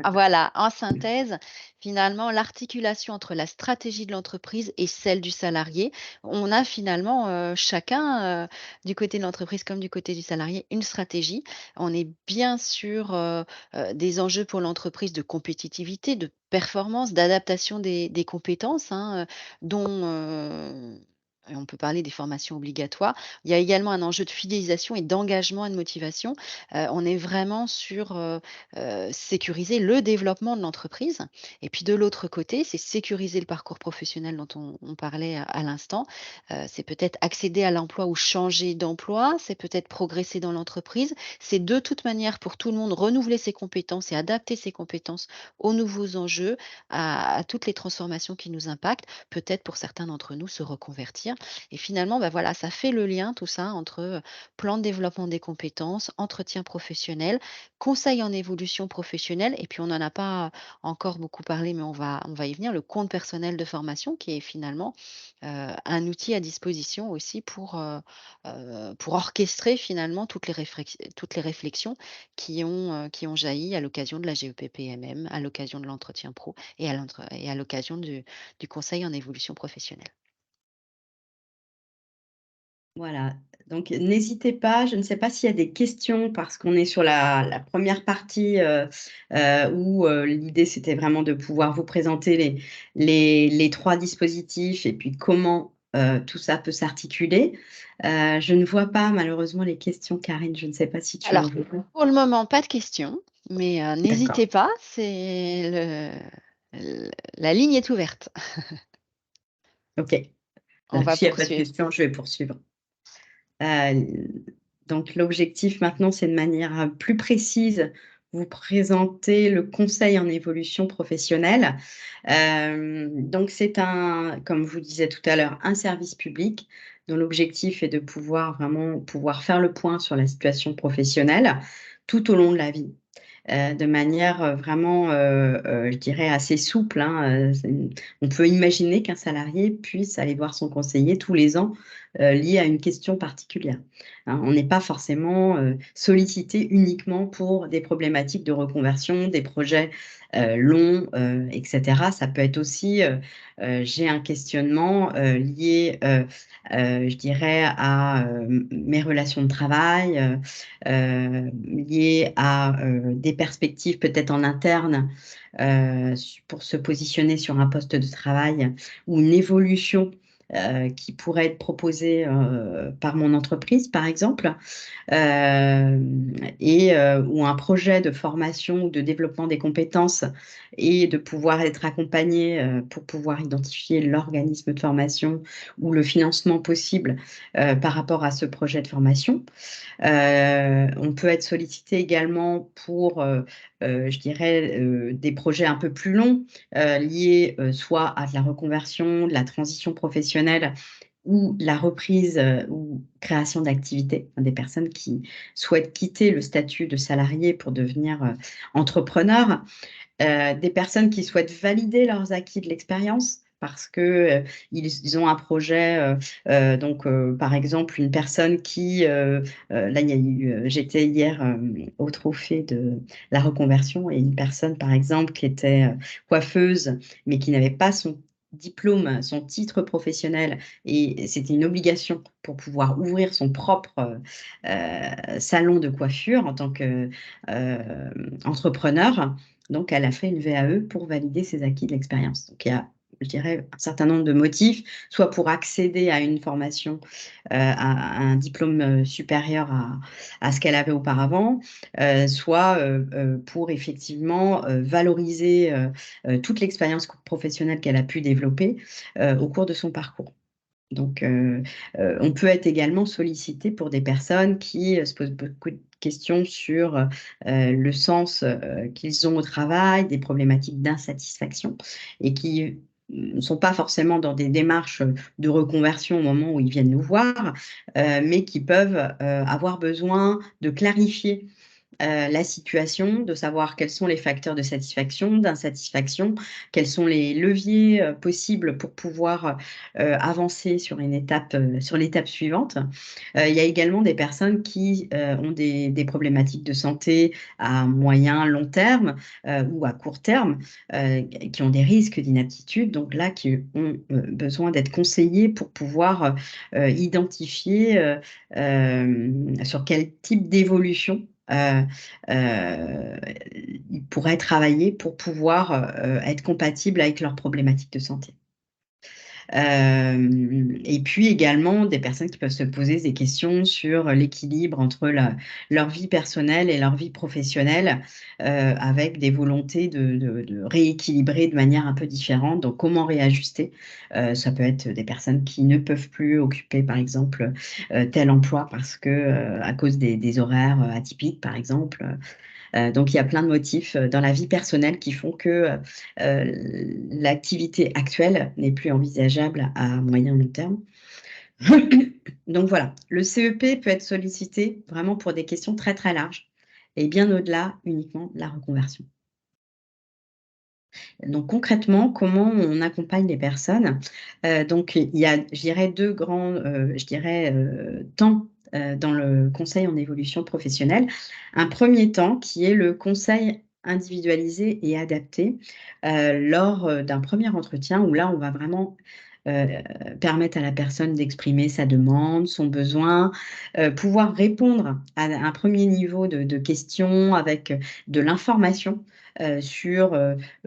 Ah voilà, en synthèse, finalement, l'articulation entre la stratégie de l'entreprise et celle du salarié. On a finalement, chacun, du côté de l'entreprise comme du côté du salarié, une stratégie. On est bien sur, des enjeux pour l'entreprise de compétitivité, de performance, d'adaptation des compétences, hein, et on peut parler des formations obligatoires. Il y a également un enjeu de fidélisation et d'engagement et de motivation. On est vraiment sur, sécuriser le développement de l'entreprise et puis de l'autre côté, c'est sécuriser le parcours professionnel dont on parlait à l'instant. C'est peut-être accéder à l'emploi ou changer d'emploi, c'est peut-être progresser dans l'entreprise. C'est de toute manière pour tout le monde renouveler ses compétences et adapter ses compétences aux nouveaux enjeux, à toutes les transformations qui nous impactent. Peut-être pour certains d'entre nous se reconvertir et finalement, bah, voilà, ça fait le lien tout ça entre, plan de développement des compétences, entretien professionnel, conseil en évolution professionnelle et puis on n'en a pas encore beaucoup parlé, mais on va y venir, le compte personnel de formation qui est finalement, un outil à disposition aussi pour orchestrer finalement toutes les réflexions qui ont jailli à l'occasion de la GEPPMM, à l'occasion de l'entretien pro et à l'occasion du conseil en évolution professionnelle. Voilà, Donc, n'hésitez pas, je ne sais pas s'il y a des questions parce qu'on est sur la première partie où l'idée c'était vraiment de pouvoir vous présenter les trois dispositifs et puis comment tout ça peut s'articuler. Je ne vois pas malheureusement les questions, Karine, je ne sais pas si tu en Alors, veux. pour le moment, pas de questions, mais D'accord, n'hésitez pas, la ligne est ouverte. ok. On va S'il n'y a pas de poursuivre. questions, je vais poursuivre. Euh, donc l'objectif maintenant, c'est de manière plus précise vous présenter le conseil en évolution professionnelle. Donc c'est comme je vous disais tout à l'heure, un service public dont l'objectif est de pouvoir vraiment pouvoir faire le point sur la situation professionnelle tout au long de la vie. De manière vraiment, je dirais, assez souple, hein. On peut imaginer qu'un salarié puisse aller voir son conseiller tous les ans lié à une question particulière. Hein. On n'est pas forcément sollicité uniquement pour des problématiques de reconversion, des projets longs, etc. Ça peut être aussi, j'ai un questionnement lié, je dirais, à mes relations de travail, lié à des perspectives peut-être en interne pour se positionner sur un poste de travail ou une évolution qui pourrait être proposée par mon entreprise, par exemple, euh, ou un projet de formation ou de développement des compétences et de pouvoir être accompagné pour pouvoir identifier l'organisme de formation ou le financement possible par rapport à ce projet de formation. On peut être sollicité également pour, je dirais, des projets un peu plus longs liés soit à de la reconversion, de la transition professionnelle ou la reprise ou création d'activités. Des personnes qui souhaitent quitter le statut de salarié pour devenir entrepreneur. Des personnes qui souhaitent valider leurs acquis de l'expérience parce que ils ont un projet, donc par exemple une personne qui, là il y a eu, j'étais hier au trophée de la reconversion et une personne par exemple qui était coiffeuse mais qui n'avait pas son diplôme, son titre professionnel et c'était une obligation pour pouvoir ouvrir son propre salon de coiffure en tant qu'entrepreneur. Donc, elle a fait une VAE pour valider ses acquis de l'expérience. Donc, il y a, je dirais, un certain nombre de motifs, soit pour accéder à une formation, à un diplôme supérieur à ce qu'elle avait auparavant, soit pour effectivement valoriser toute l'expérience professionnelle qu'elle a pu développer au cours de son parcours. Donc, on peut être également sollicité pour des personnes qui se posent beaucoup de questions sur le sens qu'ils ont au travail, des problématiques d'insatisfaction et qui ne sont pas forcément dans des démarches de reconversion au moment où ils viennent nous voir, mais qui peuvent avoir besoin de clarifier la situation, de savoir quels sont les facteurs de satisfaction, d'insatisfaction, quels sont les leviers possibles pour pouvoir avancer sur une étape, sur l'étape suivante. Il y a également des personnes qui ont des problématiques de santé à moyen, long terme ou à court terme, qui ont des risques d'inaptitude, donc là qui ont besoin d'être conseillés pour pouvoir identifier sur quel type d'évolution ils pourraient travailler pour pouvoir être compatibles avec leurs problématiques de santé. Et puis également des personnes qui peuvent se poser des questions sur l'équilibre entre leur vie personnelle et leur vie professionnelle, avec des volontés de rééquilibrer de manière un peu différente. Donc, comment réajuster? Ça peut être des personnes qui ne peuvent plus occuper, par exemple, tel emploi parce que, à cause des horaires atypiques, par exemple. Donc, il y a plein de motifs dans la vie personnelle qui font que l'activité actuelle n'est plus envisageable à moyen long terme. Donc voilà, le CEP peut être sollicité vraiment pour des questions très très larges et bien au-delà uniquement de la reconversion. Donc concrètement, comment on accompagne les personnes? Donc il y a, je dirais, deux grands, je dirais, temps dans le conseil en évolution professionnelle. Un premier temps qui est le conseil individualisé et adapté lors d'un premier entretien où là, on va vraiment permettre à la personne d'exprimer sa demande, son besoin, pouvoir répondre à un premier niveau de questions avec de l'information sur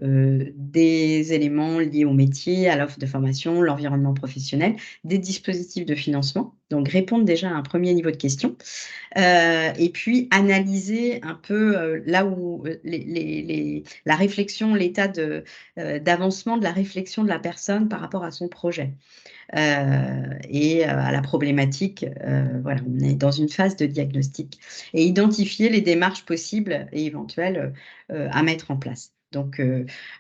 des éléments liés au métier, à l'offre de formation, l'environnement professionnel, des dispositifs de financement. Donc, répondre déjà à un premier niveau de questions. Et puis analyser un peu là où la réflexion, l'état d'avancement de la réflexion de la personne par rapport à son projet et à la problématique. Voilà, on est dans une phase de diagnostic et identifier les démarches possibles et éventuelles à mettre en place. Donc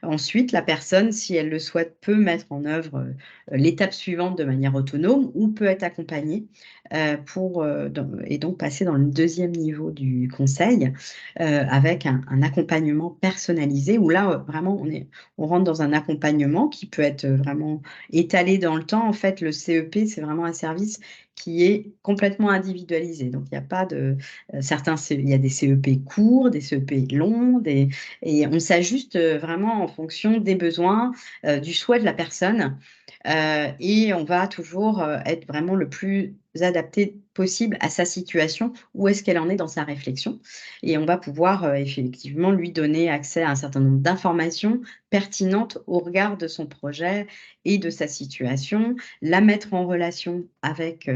ensuite, la personne, si elle le souhaite, peut mettre en œuvre l'étape suivante de manière autonome ou peut être accompagnée et donc passer dans le deuxième niveau du conseil avec un accompagnement personnalisé où là, vraiment, on rentre dans un accompagnement qui peut être vraiment étalé dans le temps. En fait, le CEP, c'est vraiment un service qui est complètement individualisé. Donc, il n'y a pas de il y a des CEP courts, des CEP longs, et on s'ajuste vraiment en fonction des besoins, du souhait de la personne. Et on va toujours être vraiment le plus adapté possible à sa situation, où est-ce qu'elle en est dans sa réflexion. Et on va pouvoir effectivement lui donner accès à un certain nombre d'informations pertinentes au regard de son projet et de sa situation, la mettre en relation avec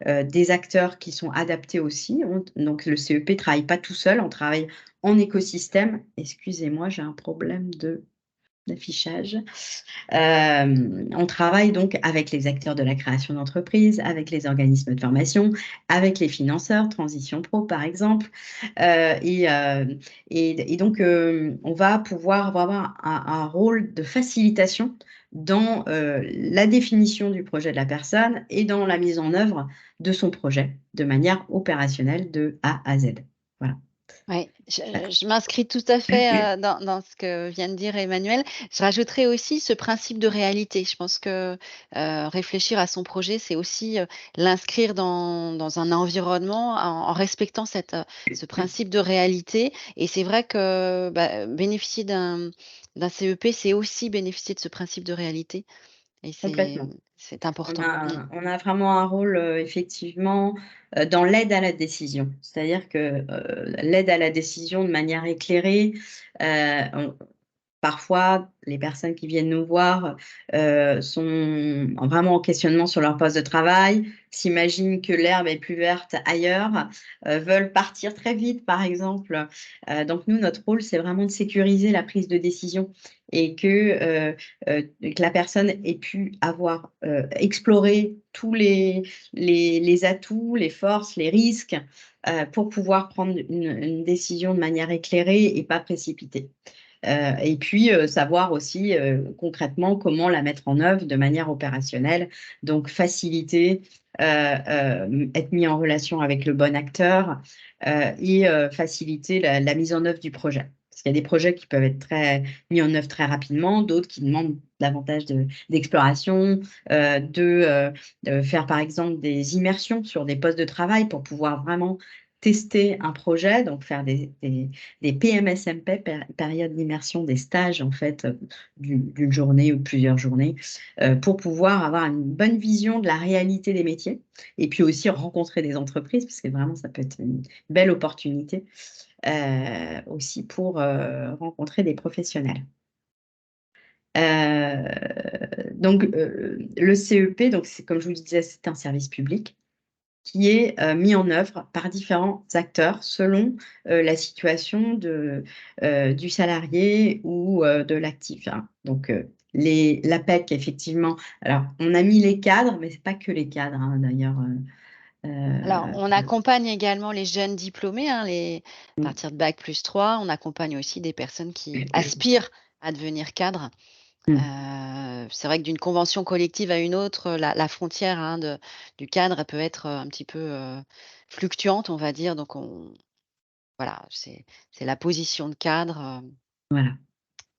des acteurs qui sont adaptés aussi. Donc le CEP ne travaille pas tout seul, on travaille en écosystème. Excusez-moi, j'ai un problème d'affichage. On travaille donc avec les acteurs de la création d'entreprise, avec les organismes de formation, avec les financeurs, Transition Pro par exemple. Et donc, on va pouvoir avoir un rôle de facilitation dans la définition du projet de la personne et dans la mise en œuvre de son projet de manière opérationnelle de A à Z. Voilà. Oui, je m'inscris tout à fait, dans ce que vient de dire Emmanuel. Je rajouterais aussi ce principe de réalité. Je pense que, réfléchir à son projet, c'est aussi, l'inscrire dans un environnement en respectant ce principe de réalité, et c'est vrai que, bah, bénéficier d'un CEP, c'est aussi bénéficier de ce principe de réalité, et Complètement. c'est On important. Mmh. a on a vraiment un rôle, effectivement, dans l'aide à la décision. C'est-à-dire que, l'aide à la décision de manière éclairée, on parfois, les personnes qui viennent nous voir, sont vraiment en questionnement sur leur poste de travail, s'imaginent que l'herbe est plus verte ailleurs, veulent partir très vite, par exemple. Donc nous, notre rôle, c'est vraiment de sécuriser la prise de décision et que la personne ait pu avoir, exploré tous les atouts, les forces, les risques, pour pouvoir prendre une décision de manière éclairée et pas précipitée. Et puis, savoir aussi, concrètement comment la mettre en œuvre de manière opérationnelle. Donc faciliter, être mis en relation avec le bon acteur, et faciliter la mise en œuvre du projet. Parce qu'il y a des projets qui peuvent être mis en œuvre très rapidement, d'autres qui demandent davantage d'exploration, de faire par exemple des immersions sur des postes de travail pour pouvoir vraiment tester un projet, donc faire des PMSMP, périodes d'immersion, des stages en fait, d'une journée ou de plusieurs journées, pour pouvoir avoir une bonne vision de la réalité des métiers et puis aussi rencontrer des entreprises, parce que vraiment ça peut être une belle opportunité, aussi pour, rencontrer des professionnels. Donc, le CEP, donc c'est comme je vous le disais, c'est un service public qui est mis en œuvre par différents acteurs selon la situation du salarié ou de l'actif, hein. Donc, l'APEC, effectivement, alors on a mis les cadres, mais c'est pas que les cadres, hein, d'ailleurs. Alors, on accompagne également les jeunes diplômés, hein, à Mm, partir de bac+3. On accompagne aussi des personnes qui aspirent à devenir cadres. mm, C'est vrai que d'une convention collective à une autre, la frontière, hein, du cadre, elle peut être, un petit peu, fluctuante, on va dire. Donc voilà, c'est la position de cadre, voilà.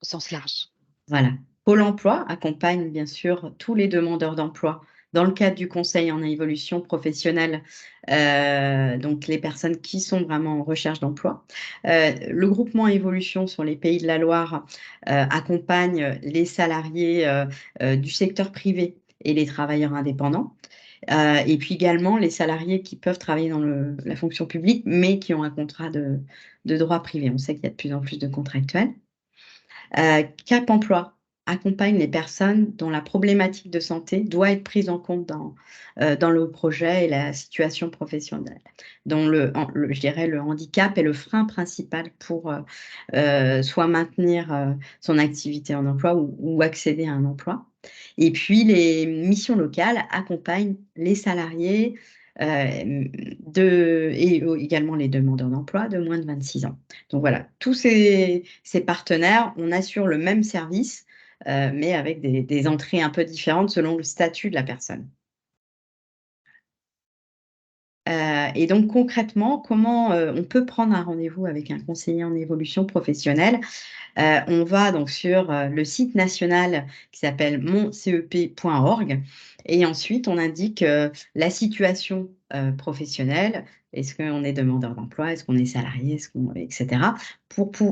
au sens large. Voilà. Pôle emploi accompagne bien sûr tous les demandeurs d'emploi Dans le cadre du conseil en évolution professionnelle, donc les personnes qui sont vraiment en recherche d'emploi. Le groupement Évolution sur les Pays de la Loire accompagne les salariés du secteur privé et les travailleurs indépendants. Et puis également les salariés qui peuvent travailler dans la fonction publique, mais qui ont un contrat de droit privé. On sait qu'il y a de plus en plus de contractuels. Cap Emploi accompagne les personnes dont la problématique de santé doit être prise en compte dans le projet et la situation professionnelle, dont je dirais le handicap est le frein principal pour soit maintenir son activité en emploi ou accéder à un emploi. Et puis, les missions locales accompagnent les salariés et également les demandeurs d'emploi de moins de 26 ans. Donc voilà, tous ces partenaires, on assure le même service, mais avec des entrées un peu différentes selon le statut de la personne. Et donc concrètement, comment on peut prendre un rendez-vous avec un conseiller en évolution professionnelle? On va donc sur le site national qui s'appelle moncep.org et ensuite on indique la situation professionnelle. Est-ce qu'on est demandeur d'emploi? Est-ce qu'on est salarié? Etc.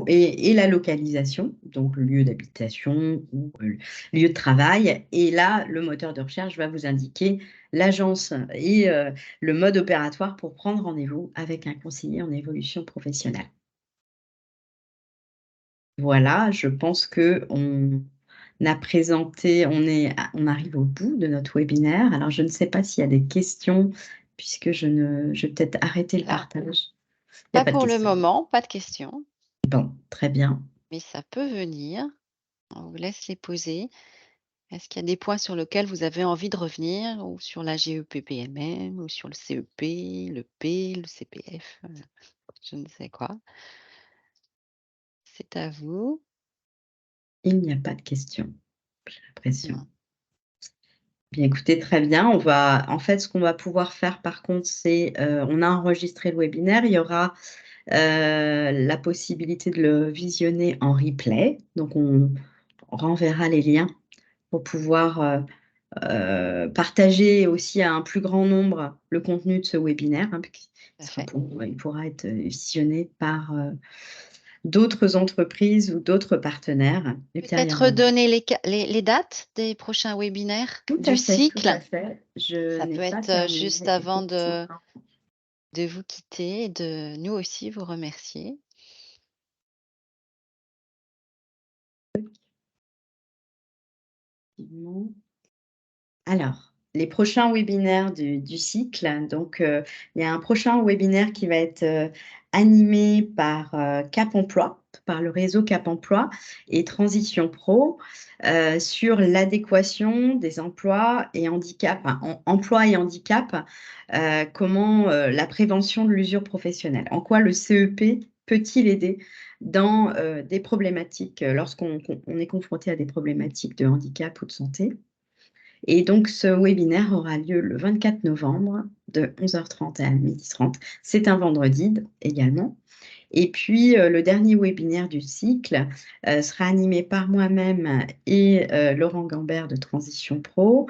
Et la localisation, donc le lieu d'habitation ou lieu de travail. Et là, le moteur de recherche va vous indiquer l'agence et le mode opératoire pour prendre rendez-vous avec un conseiller en évolution professionnelle. Voilà, je pense qu'on a présenté, on arrive au bout de notre webinaire. Alors, je ne sais pas s'il y a des questions, puisque je vais peut-être arrêter le Là, partage. Il n'y a pas pas de pour le questions. moment, pas de questions, Bon, très bien. mais ça peut venir. On vous laisse les poser. Est-ce qu'il y a des points sur lesquels vous avez envie de revenir ou sur la GEPPMM ou sur le CEP, le P, le CPF, je ne sais quoi? C'est à vous. Il n'y a pas de questions, j'ai l'impression. Non. Bien, écoutez, très bien. En fait, ce qu'on va pouvoir faire, par contre, c'est, on a enregistré le webinaire. Il y aura la possibilité de le visionner en replay. Donc, on renverra les liens pour pouvoir partager aussi à un plus grand nombre le contenu de ce webinaire, hein, Tout à fait. il pourra être visionné par d'autres entreprises ou d'autres partenaires Peut-être ultérieurement. redonner les dates des prochains webinaires Tout du à fait, tout cycle. à fait. Je Ça n'ai peut pas être, juste terminé, avant effectivement. de vous quitter et de nous aussi vous remercier. Effectivement. Alors, les prochains webinaires du cycle, donc il y a un prochain webinaire qui va être animé par Cap Emploi, par le réseau Cap Emploi et Transition Pro sur l'adéquation des emplois et handicap, enfin, emploi et handicap, comment la prévention de l'usure professionnelle. En quoi le CEP peut-il aider dans des problématiques, lorsqu'on est confronté à des problématiques de handicap ou de santé? Et donc, ce webinaire aura lieu le 24 novembre de 11h30 à 12h30. C'est un vendredi également. Et puis, le dernier webinaire du cycle sera animé par moi-même et Laurent Gambert de Transition Pro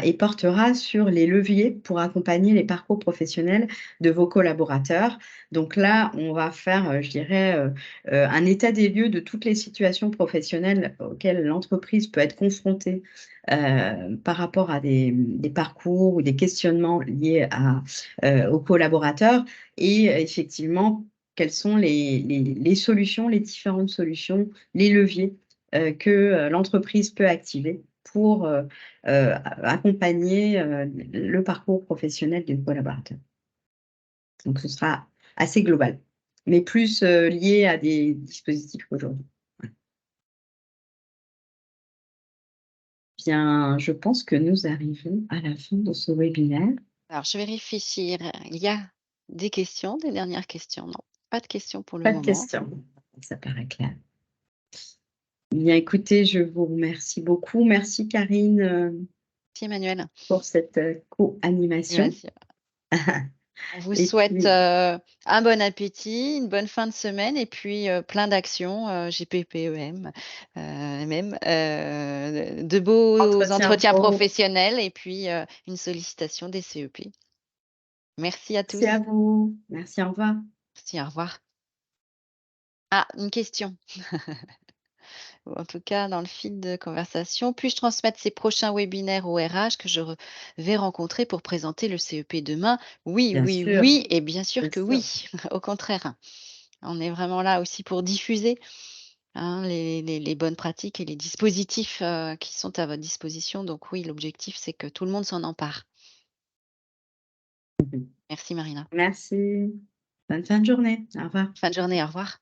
et portera sur les leviers pour accompagner les parcours professionnels de vos collaborateurs. Donc là, on va faire, je dirais, un état des lieux de toutes les situations professionnelles auxquelles l'entreprise peut être confrontée par rapport à des parcours ou des questionnements liés aux collaborateurs. Et effectivement, quelles sont les solutions, les différentes solutions, les leviers que l'entreprise peut activer pour accompagner le parcours professionnel des collaborateurs. Donc, ce sera assez global, mais plus lié à des dispositifs qu'aujourd'hui. Voilà. Bien, je pense que nous arrivons à la fin de ce webinaire. Alors je vérifie s'il y a des questions, des dernières questions. Non, pas de questions pour le Pas de moment. questions. Ça paraît clair. Bien, écoutez, je vous remercie beaucoup. Merci Karine Merci Emmanuel. pour cette co-animation. Merci. On vous Et souhaite, puis un bon appétit, une bonne fin de semaine et puis, plein d'actions, GPPEM, MM, de beaux entretien entretiens pro. professionnels et puis, une sollicitation des CEP. Merci à Merci à tous. vous. Merci, au revoir. Merci, au revoir. Ah, une question. Ou en tout cas, dans le fil de conversation, puis-je transmettre ces prochains webinaires au RH que vais rencontrer pour présenter le CEP demain? Oui, Bien oui, sûr, oui et bien sûr bien que sûr. oui. Au contraire, on est vraiment là aussi pour diffuser, hein, les bonnes pratiques et les dispositifs, qui sont à votre disposition. Donc oui, l'objectif, c'est que tout le monde s'en empare. Mmh. Merci Marina. Merci. Bonne fin de journée. Au revoir. Fin de journée, au revoir.